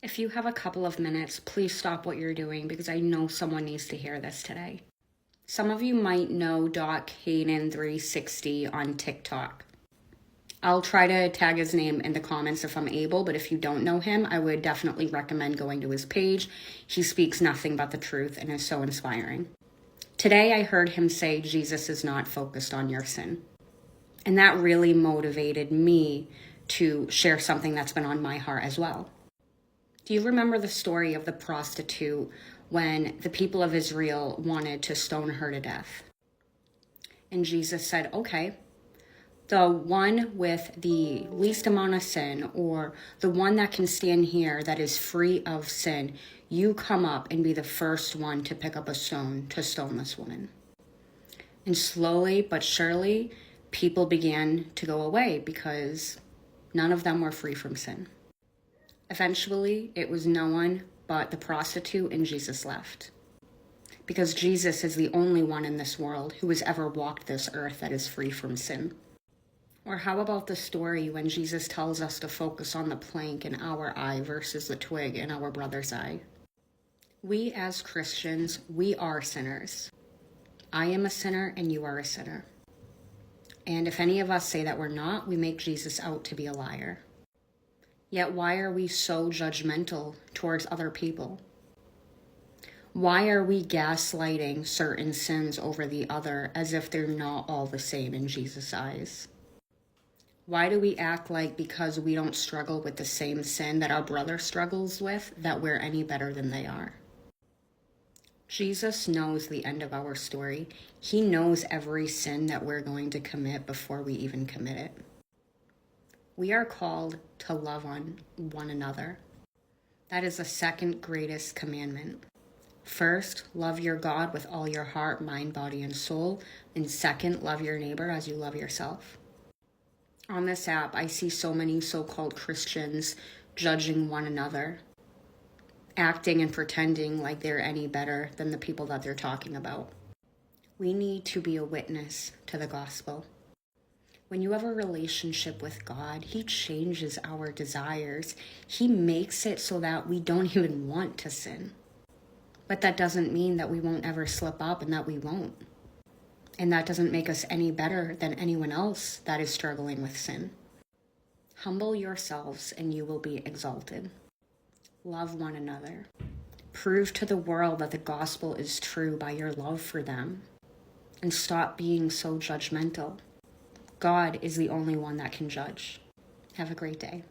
If you have a couple of minutes, please stop what you're doing because I know someone needs to hear this today. Some of you might know Doc Hayden 360 on TikTok. I'll try to tag his name in the comments if I'm able, but if you don't know him, I would definitely recommend going to his page. He speaks nothing but the truth and is so inspiring. Today I heard him say Jesus is not focused on your sin. And that really motivated me to share something that's been on my heart as well. Do you remember the story of the prostitute when the people of Israel wanted to stone her to death? And Jesus said, okay, the one with the least amount of sin, or the one that can stand here that is free of sin, you come up and be the first one to pick up a stone to stone this woman. And slowly but surely, people began to go away because none of them were free from sin. Eventually, it was no one but the prostitute and Jesus left. Because Jesus is the only one in this world who has ever walked this earth that is free from sin. Or how about the story when Jesus tells us to focus on the plank in our eye versus the twig in our brother's eye? We as Christians, we are sinners. I am a sinner and you are a sinner. And if any of us say that we're not, we make Jesus out to be a liar. Yet why are we so judgmental towards other people? Why are we gaslighting certain sins over the other as if they're not all the same in Jesus' eyes? Why do we act like because we don't struggle with the same sin that our brother struggles with, that we're any better than they are? Jesus knows the end of our story. He knows every sin that we're going to commit before we even commit it. We are called to love on one another. That is the second greatest commandment. First, love your God with all your heart, mind, body, and soul. And second, love your neighbor as you love yourself. On this app, I see so many so-called Christians judging one another, acting and pretending like they're any better than the people that they're talking about. We need to be a witness to the gospel. When you have a relationship with God, He changes our desires. He makes it so that we don't even want to sin. But that doesn't mean that we won't ever slip up and that we won't. And that doesn't make us any better than anyone else that is struggling with sin. Humble yourselves and you will be exalted. Love one another. Prove to the world that the gospel is true by your love for them. And stop being so judgmental. God is the only one that can judge. Have a great day.